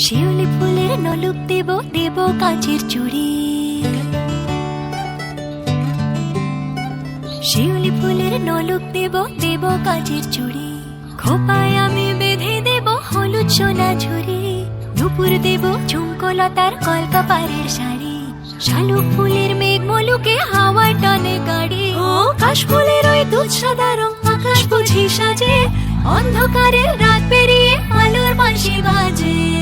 শিউলি ফুলের নলুক দেব দেব কাঁচের চুড়ি। শিউলি ফুলের নলুক দেব দেব কাঁচের চুড়ি। খোপায় আমি বেঁধে দেব হলুদ সোনা ঝুরি। দুপুর দেব ঝুমকোলতার কলকাপাড়ের শাড়ি। শালুক ফুলের মেঘ মলুকে হাওয়ার টানে গাড়ি। ও কাশ ফুলের ওই দুধ সাদা রং আকাশ বুঝি সাজে। অন্ধকারের রাত পেরিয়ে আলোর বাঁশি বাজে।